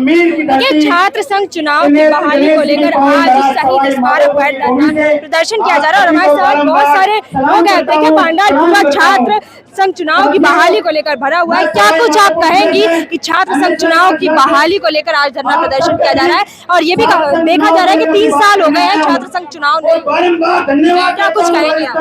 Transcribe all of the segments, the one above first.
देखिए, छात्र संघ चुनाव की बहाली को लेकर आज शहीद स्मारक पर प्रदर्शन किया जा रहा है और हमारे साथ बहुत सारे लोग हैं। देखिए, पंडाल पूरा छात्र संघ चुनाव की बहाली को लेकर भरा हुआ है। क्या कुछ आप कहेंगी कि छात्र संघ चुनाव की बहाली को लेकर आज धरना प्रदर्शन किया जा रहा है और ये भी देखा जा रहा है कि 3 साल हो गए हैं छात्र संघ चुनाव नहीं। क्या कुछ कहेंगे आप?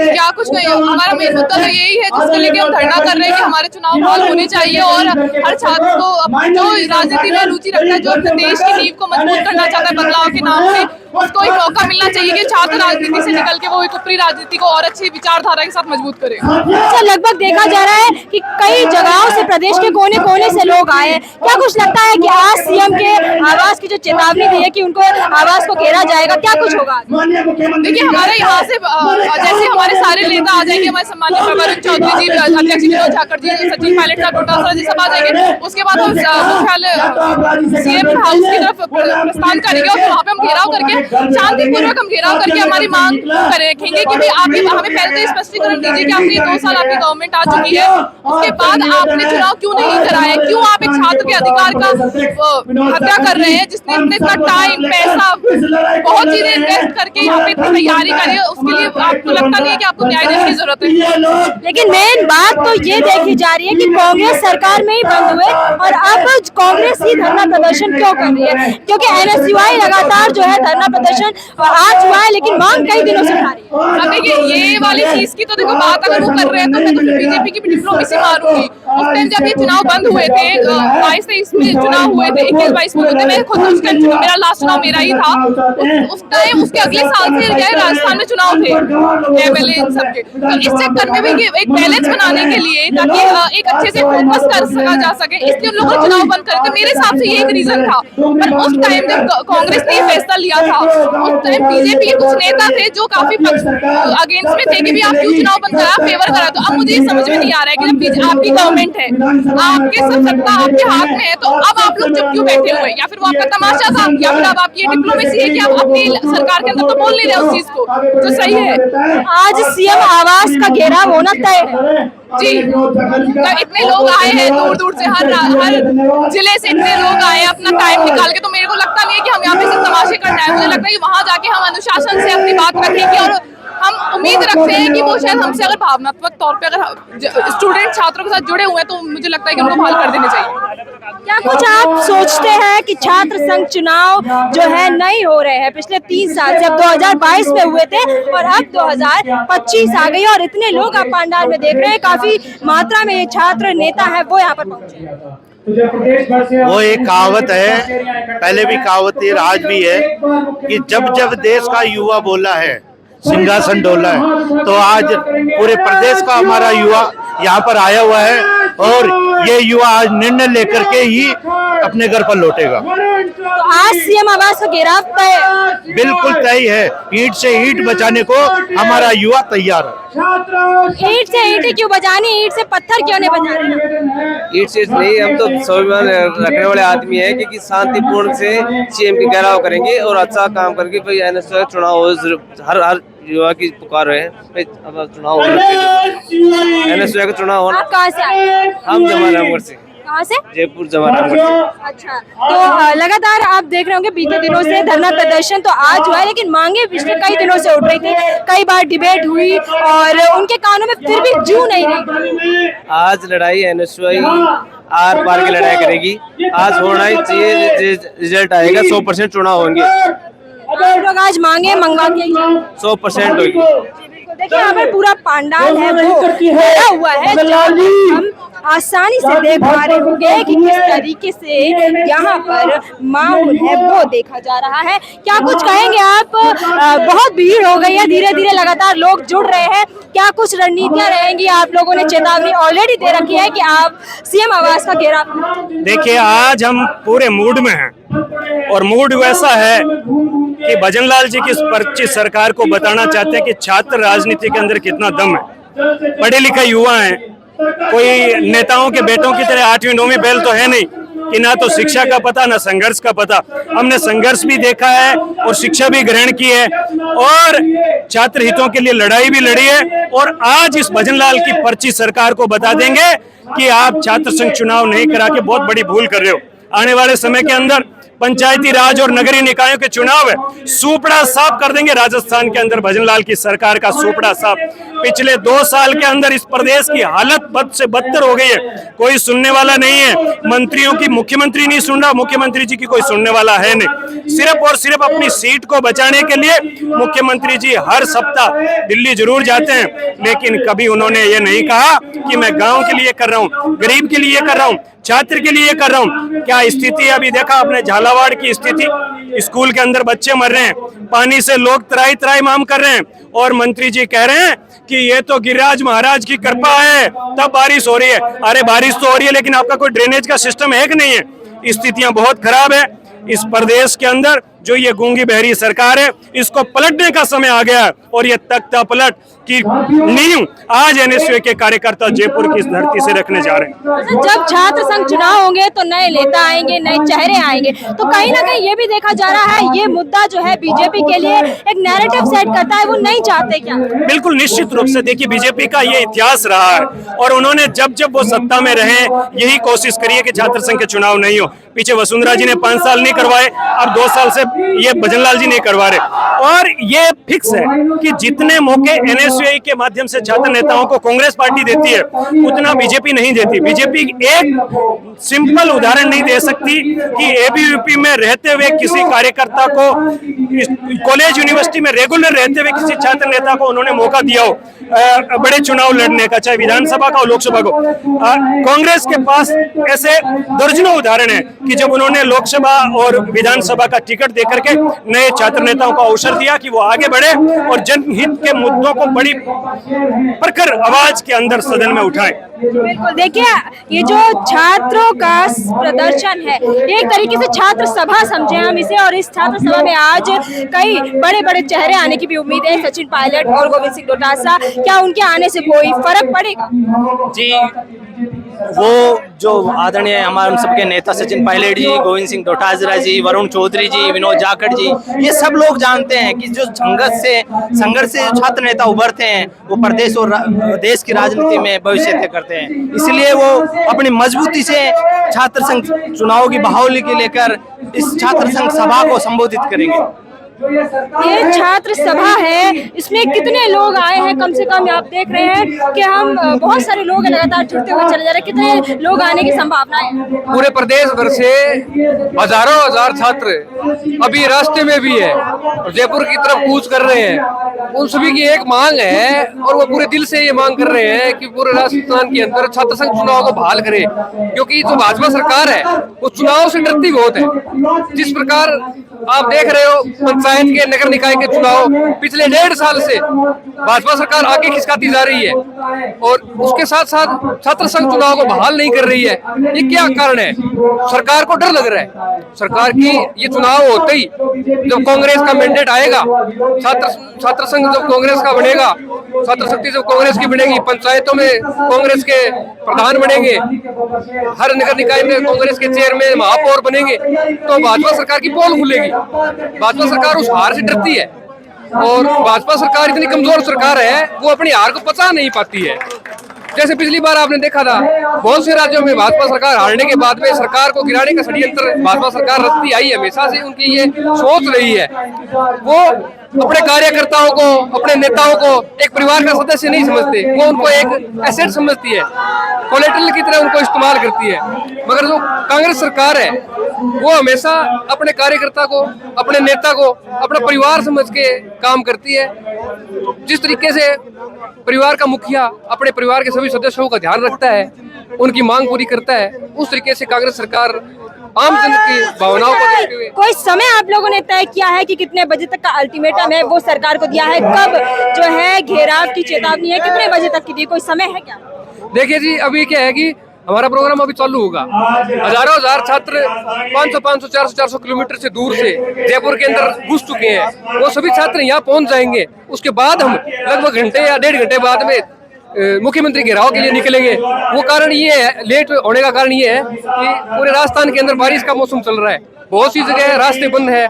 क्या कुछ नहीं, हमारा मेन मुद्दा तो यही है जिसके लेके हम धरना कर रहे हैं कि हमारे चुनाव हॉल होने चाहिए और हर छात्र को जो राजनीति में रुचि रखता है, जो अपने देश की नींव को मजबूत करना चाहता है बदलाव के नाम से, उसको एक मौका मिलना चाहिए कि छात्र राजनीति से निकल के वो एक ऊपरी राजनीति को और अच्छी विचारधारा के साथ मजबूत करे। अच्छा, लगभग देखा जा रहा है कि कई जगहों से प्रदेश के कोने कोने से लोग आए हैं। क्या कुछ लगता है कि आज सीएम के आवास की जो चेतावनी दी है कि उनको आवास को घेरा जाएगा, क्या कुछ होगा? देखिए, हमारे यहाँ से जैसे हमारे सारे नेता आ जाएंगे, हमारे सम्मानित वरुण चौधरी जी, अध्यक्ष विनोद झाकड़ जी, सचिन पायलट साहब, डोटासरा जी सब आ जाएंगे। उसके बाद हम मुख्यालय सीएम हाउस की तरफ प्रस्थान करेंगे और वहाँ पे हम घेराव करके शांतिपूर्वक हम घेराव करके हमारी मांग रखेंगे कि भाई आप हमें पहले तो स्पष्टीकरण दीजिए कि आपने 2 साल आपकी गवर्नमेंट आ चुकी है, उसके बाद आपने चुनाव क्यों नहीं कराए, क्यों आप एक छात्र के अधिकार का हत्या कर रहे हैं, जिसने अपने इतना टाइम पैसा बहुत चीजें इन्वेस्ट करके यहाँ पे इतनी तैयारी करी है, उसके लिए आपको लगता नहीं है कि आपको न्याय देने की जरूरत है? लेकिन मेन बात तो ये देखी जा रही है कि कांग्रेस सरकार में ही बंद हुए और अब कांग्रेस ही धरना प्रदर्शन क्यों कर रही है, क्योंकि एनएसयूआई लगातार जो है धरना प्रदर्शन आज हुआ है लेकिन मांग कई दिनों से उठा रही है। अब देखिए, ये वाली चीज की तो देखो बात अगर वो कर रहे हैं तो मैं तो फिर बीजेपी की भी डिप्लोमेसी मारूंगी। उस टाइम जब ये चुनाव बंद हुए थे, 22-23 में चुनाव हुए थे, 21-22 में हुए थे, मैं खुद उस टाइम मेरा लास्ट चुनाव मेरा ही था। उस टाइम उसके अगले साल से गए राजस्थान में चुनाव थे एमएलए इन सबके, तो इस चक्कर में भी एक बैलेंस बनाने के लिए ताकि एक अच्छे से फोकस कर सका जा सके, इसलिए उन लोगों ने चुनाव बंद करे। तो मेरे हिसाब से ये एक रीजन था। पर उस टाइम जब कांग्रेस ने फैसला लिया था, उस टाइम बीजेपी के कुछ नेता थे जो काफी अगेंस्ट में थे कि भी आप क्यों चुनाव बंद करा, फेवर करा। तो अब मुझे ये समझ में नहीं आ रहा है कि जब आपकी गवर्नमेंट है, आपके सब सत्ता आपके हाथ में है, तो अब आप लोग चुप क्यों बैठे हुए? या फिर वो आपका तमाशा था, या फिर अब आप ये डिप्लोमेसी है कि आप अपनी सरकार के अंदर तो बोल नहीं रहे उस चीज को जो सही है। आज सीएम आवास का घेराव होना तय है जी, तो इतने लोग आए हैं दूर दूर से, हर जिले से इतने लोग आए हैं अपना टाइम निकाल के। तो मेरे को लगता नहीं है कि हम यहाँ पे सिर्फ तमाशे करना है, मुझे लगता है कि वहाँ जाके हम अनुशासन से अपनी बात रखेंगे और हम उम्मीद रखते हैं कि वो शायद हमसे अगर भावनात्मक तौर पे अगर स्टूडेंट छात्रों के साथ जुड़े हुए हैं तो मुझे लगता है कि उनको बहाल कर देने चाहिए। क्या कुछ आप सोचते हैं कि छात्र संघ चुनाव जो है नहीं हो रहे हैं पिछले 3 साल से, अब 2022 में हुए थे और अब 2025 आ गई और इतने लोग आप पंडाल में देख रहे हैं, काफी मात्रा में ये छात्र नेता है वो यहाँ पर पहुंचे। वो एक कहावत है, पहले भी कहावत है, आज भी है कि जब जब देश का युवा बोला है सिंहासन डोला है, तो आज पूरे प्रदेश का हमारा युवा यहाँ पर आया हुआ है और ये युवा आज निर्णय लेकर के ही अपने घर पर लौटेगा। तो आज सीएम आवास का घेराव तय है? बिल्कुल तय है, ईंट से ईंट बचाने को हमारा युवा तैयार है। ईंट से ईंट क्यों बजानी, ईंट से पत्थर क्यों नहीं बजा रहे? ईंट से नहीं, हम तो स्वाभिमान रखने वाले आदमी है कि शांतिपूर्ण से सीएम की घेराव करेंगे और अच्छा काम करके भाई एनएसयूआई चुनाव हर युवा की पुकार है। अब चुनाव एनएसयूआई का चुनाव होना। आप कहाँ से आए? हम जमारामगढ़ से। कहाँ से? जयपुर जमारामगढ़ से। अच्छा, तो लगातार आप देख रहे होंगे बीते दिनों से धरना प्रदर्शन तो आज हुआ है, लेकिन मांगे पिछले कई दिनों से उठ रही थी, कई बार डिबेट हुई और उनके कानों में फिर भी जू नहीं रही। आज लड़ाई एनएसयूआई आर पार की लड़ाई करेगी, आज होना ही चाहिए, रिजल्ट आएगा, 100% चुनाव होंगे। आप लोग आज मांगे मंगवा के 100% होगी। देखिए, यहाँ पर पूरा पंडाल है वो भरा हुआ है, हम आसानी से देख पा रहे होंगे कि किस तरीके से यहाँ पर माहौल है वो देखा जा रहा है। क्या कुछ कहेंगे आप? बहुत भीड़ हो गई है, धीरे धीरे लगातार लोग जुड़ रहे हैं, क्या कुछ रणनीतियाँ रहेंगी? आप लोगों ने चेतावनी ऑलरेडी दे रखी है कि आप सीएम आवास का घेराव। देखिए, आज हम पूरे मूड में हैं और मूड वैसा है कि भजनलाल जी की पर्ची सरकार को बताना चाहते हैं कि छात्र राजनीति के अंदर कितना दम है। पढ़े लिखे युवा हैं, कोई नेताओं के बेटों की तरह 8वीं 9वीं बैल तो है नहीं कि ना तो शिक्षा का पता ना संघर्ष का पता। हमने संघर्ष भी देखा है और शिक्षा भी ग्रहण की है और छात्र हितों के लिए लड़ाई भी लड़ी है और आज इस भजनलाल की पर्ची सरकार को बता देंगे कि आप छात्र संघ चुनाव नहीं करा के बहुत बड़ी भूल कर रहे हो। आने वाले समय के अंदर पंचायती राज और नगरीय निकायों के चुनाव है, सुपड़ा साफ कर देंगे राजस्थान के अंदर भजनलाल की सरकार का सुपड़ा साफ। पिछले 2 साल के अंदर इस प्रदेश की हालत बद से बदतर हो गई है, कोई सुनने वाला नहीं है। मंत्रियों की मुख्यमंत्री नहीं सुन रहा, मुख्यमंत्री जी की कोई सुनने वाला है नहीं। सिर्फ और सिर्फ अपनी सीट को बचाने के लिए मुख्यमंत्री जी हर सप्ताह दिल्ली जरूर जाते हैं, लेकिन कभी उन्होंने ये नहीं कहा कि मैं गांव के लिए कर रहा हूँ, गरीब के लिए कर रहा हूँ, छात्र के लिए कर रहा हूँ। क्या स्थिति अभी देखा आपने झालावाड़ की स्थिति, स्कूल के अंदर बच्चे मर रहे हैं, पानी से लोग त्राही त्राही माम कर रहे हैं, और मंत्री जी कह रहे हैं कि ये तो गिरिराज महाराज की कृपा है तब बारिश हो रही है। अरे बारिश तो हो रही है, लेकिन आपका कोई ड्रेनेज का सिस्टम है कि नहीं है? स्थितियां बहुत खराब है इस प्रदेश के अंदर। जो ये गूंगी बहरी सरकार है, इसको पलटने का समय आ गया है, और ये तख्ता पलट की नींव आज एनएसयूआई के कार्यकर्ता जयपुर की इस धरती से रखने जा रहे हैं। जब छात्र संघ चुनाव होंगे तो नए नेता आएंगे, नए चेहरे आएंगे, तो कहीं ना कहीं ये भी देखा जा रहा है ये मुद्दा जो है बीजेपी के लिए एक नैरेटिव सेट करता है, वो नहीं चाहते क्या? बिल्कुल निश्चित रूप से। देखिए बीजेपी का ये इतिहास रहा है, और उन्होंने जब जब वो सत्ता में रहे यही कोशिश करी है कि छात्र संघ के चुनाव नहीं हो। पीछे वसुंधरा जी ने 5 साल नहीं करवाए, अब 2 साल से ये भजनलाल जी नहीं करवा रहे, और ये फिक्स है कि जितने मौके एनएसयूआई के माध्यम से छात्र नेताओं को कांग्रेस पार्टी देती है उतना बीजेपी नहीं देती। बीजेपी एक सिंपल उदाहरण नहीं दे सकती कि एबीवीपी में रहते हुए किसी कार्यकर्ता को, कॉलेज यूनिवर्सिटी में रेगुलर रहते हुए किसी छात्र नेता को उन्होंने मौका दिया हो बड़े चुनाव लड़ने का, चाहे विधानसभा का हो लोकसभा को। कांग्रेस के पास ऐसे दर्जनों उदाहरण है कि जब उन्होंने लोकसभा और विधानसभा का टिकट देकर के नए छात्र नेताओं को अवसर दिया कि वो आगे बढ़े और जनहित के मुद्दों को बड़ी प्रखर आवाज के अंदर सदन में उठाएं। बिल्कुल, देखिए ये जो छात्रों का प्रदर्शन है एक तरीके से छात्र सभा समझे हम इसे, और इस छात्र सभा में आज कई बड़े बड़े चेहरे आने की भी उम्मीद है। सचिन पायलट और गोविंद सिंह डोटासरा, क्या उनके आने से कोई फर्क पड़ेगा? जी, वो जो आदरणीय हमारे सबके नेता सचिन पायलट जी, गोविंद सिंह डोटासरा जी, वरुण चौधरी जी, विनोद जाखड़ जी, ये सब लोग जानते हैं कि जो संघर्ष से छात्र नेता उभरते हैं वो प्रदेश और देश की राजनीति में भविष्य तय करते हैं। इसलिए वो अपनी मजबूती से छात्र संघ चुनाव की बहाली के लेकर इस छात्र संघ सभा को संबोधित करेंगे। ये छात्र सभा है, इसमें कितने लोग आए हैं? कम से कम आप देख रहे हैं कि हम बहुत सारे लोग लगातार जुड़ते हुए चले जा रहे हैं। कितने लोग आने की संभावना है? पूरे प्रदेश भर से हजारों हजार छात्र अभी रास्ते में भी है और जयपुर की तरफ कूच कर रहे हैं। उन सभी की एक मांग है और वो पूरे दिल से ये मांग कर रहे हैं कि पूरे राजस्थान के अंदर छात्र संघ चुनाव को बहाल करे, क्योंकि जो भाजपा सरकार है वो चुनाव से डरती बहुत है। जिस प्रकार आप देख रहे हो पंचायत के, नगर निकाय के चुनाव पिछले 1.5 साल से भाजपा सरकार आगे खिसकाती जा रही है और उसके साथ साथ छात्र संघ चुनाव को बहाल नहीं कर रही है। ये क्या कारण है? सरकार को डर लग रहा है। सरकार की ये चुनाव होते ही जब कांग्रेस का मैंडेट आएगा, छात्र संघ जब कांग्रेस का बनेगा, छात्र शक्ति जब कांग्रेस की बनेगी, पंचायतों में कांग्रेस के प्रधान बनेंगे, हर नगर निकाय में कांग्रेस के चेयरमैन महापौर बनेंगे, तो भाजपा सरकार की पोल खुलेगी। भाजपा सरकार उस हार से डरती है और भाजपा सरकार इतनी कमजोर सरकार है वो अपनी हार को पचा नहीं पाती है। जैसे पिछली बार आपने देखा था बहुत से राज्यों में भाजपा सरकार हारने के बाद में सरकार को गिराने का षड्यंत्र भाजपा सरकार रचती आई है। हमेशा से उनकी ये सोच रही है, वो अपने कार्यकर्ताओं को, अपने नेताओं को एक परिवार का सदस्य नहीं समझते, वो उनको एक एसेट समझती है, कोलेटरल की तरह उनको इस्तेमाल करती है। मगर जो कांग्रेस सरकार है वो हमेशा अपने कार्यकर्ता को, अपने नेता को अपना परिवार समझ के काम करती है। जिस तरीके से परिवार का मुखिया अपने परिवार के सभी सदस्यों का ध्यान रखता है, उनकी मांग पूरी करता है, उस तरीके से कांग्रेस सरकार आम जन की भावनाओं को देखते हुए। कोई समय आप लोगों ने तय किया है कि कितने बजे तक का अल्टीमेटम है वो सरकार को दिया है? कब जो है घेराव की चेतावनी है, कितने बजे तक की दी? कोई समय है क्या? देखिए जी, अभी क्या है कि हमारा प्रोग्राम अभी चालू होगा। हजारों हजार छात्र 500, 400 किलोमीटर से दूर से जयपुर के अंदर घुस चुके हैं। वो सभी छात्र यहाँ पहुंच जाएंगे। उसके बाद हम लगभग घंटे या 1.5 घंटे बाद में मुख्यमंत्री घेराव के लिए निकलेंगे। वो कारण ये है, लेट होने का कारण ये है कि पूरे राजस्थान के अंदर बारिश का मौसम चल रहा है, बहुत सी जगह रास्ते बंद है,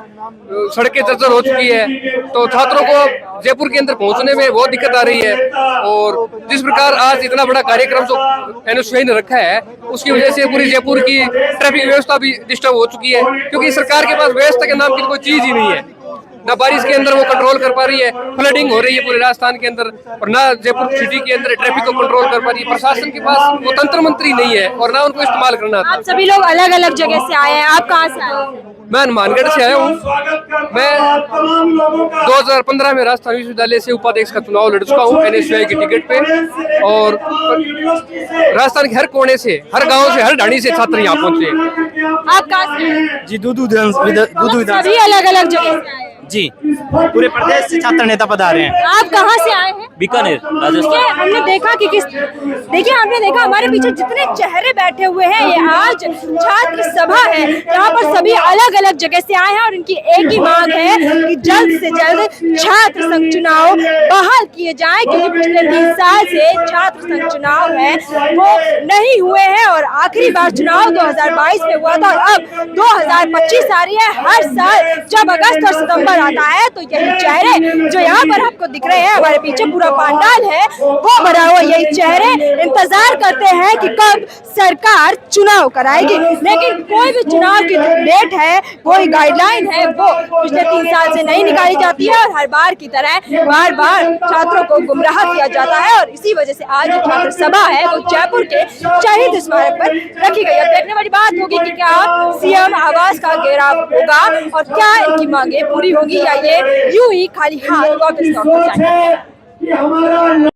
सड़कें जर्जर हो चुकी है, तो छात्रों को जयपुर के अंदर पहुंचने में बहुत दिक्कत आ रही है। और जिस प्रकार आज इतना बड़ा कार्यक्रम जो एनएसयूआई ने रखा है, उसकी वजह से पूरी जयपुर की ट्रैफिक व्यवस्था भी डिस्टर्ब हो चुकी है, क्योंकि सरकार के पास व्यवस्था के नाम की कोई चीज ही नहीं है। ना बारिश के अंदर वो कंट्रोल कर पा रही है, फ्लडिंग हो रही है पूरे राजस्थान के अंदर, और ना जयपुर सिटी के अंदर ट्रैफिक को कंट्रोल कर पा रही है। प्रशासन के पास वो तंत्र मंत्री नहीं है और ना उनको इस्तेमाल करना आता। आप सभी लोग अलग अलग जगह से आए हैं, आप कहाँ से आए हैं? मैं हनुमानगढ़ से आया हूँ। मैं 2015 में राजस्थान विश्वविद्यालय से उपाध्यक्ष का चुनाव लड़ चुका हूँ एनएसयूआई की टिकट पे, और राजस्थान के हर कोने से, हर गांव से, हर ढाणी से छात्र यहाँ पहुंचे। आप कहाँ से आए हैं? जी दूधू विधान सभी अलग अलग जगह से आए हैं। जी पूरे प्रदेश से छात्र नेता पधारे हैं। आप कहाँ से आए हैं? बीकानेर, देखिए राजस्थान। हमने देखा कि हमने देखा हमारे पीछे जितने चेहरे बैठे हुए हैं, ये आज छात्र सभा है, यहाँ पर सभी अलग अलग जगह से आए हैं और इनकी एक ही मांग है कि जल्द से जल्द छात्र संघ चुनाव बहाल किए जाएं, क्योंकि पिछले 30 साल से छात्र संघ चुनाव है वो नहीं हुए हैं और आखिरी बार चुनाव 2022 में हुआ था और अब 2025 आ रही है। हर साल जब अगस्त और सितंबर आता है तो यही चेहरे जो यहाँ पर आपको दिख रहे हैं, हमारे पीछे पूरा पंडाल है वो भरा हुआ, यही चेहरे इंतजार करते हैं कि कब सरकार चुनाव कराएगी। लेकिन कोई भी चुनाव की डेट है, कोई गाइडलाइन है, वो पिछले 3 साल से नहीं निकाली जाती है और हर बार की तरह बार बार छात्रों को गुमराह किया जाता है। और इसी वजह से आज जो छात्र सभा है वो जयपुर के शहीद स्मारक पर रखी गई। अब देखने वाली बात होगी कि क्या सीएम आवास का घेराव होगा और क्या इनकी मांगे पूरी होगी या ये यूं ही खाली हाथ वापस लौट जाएंगे।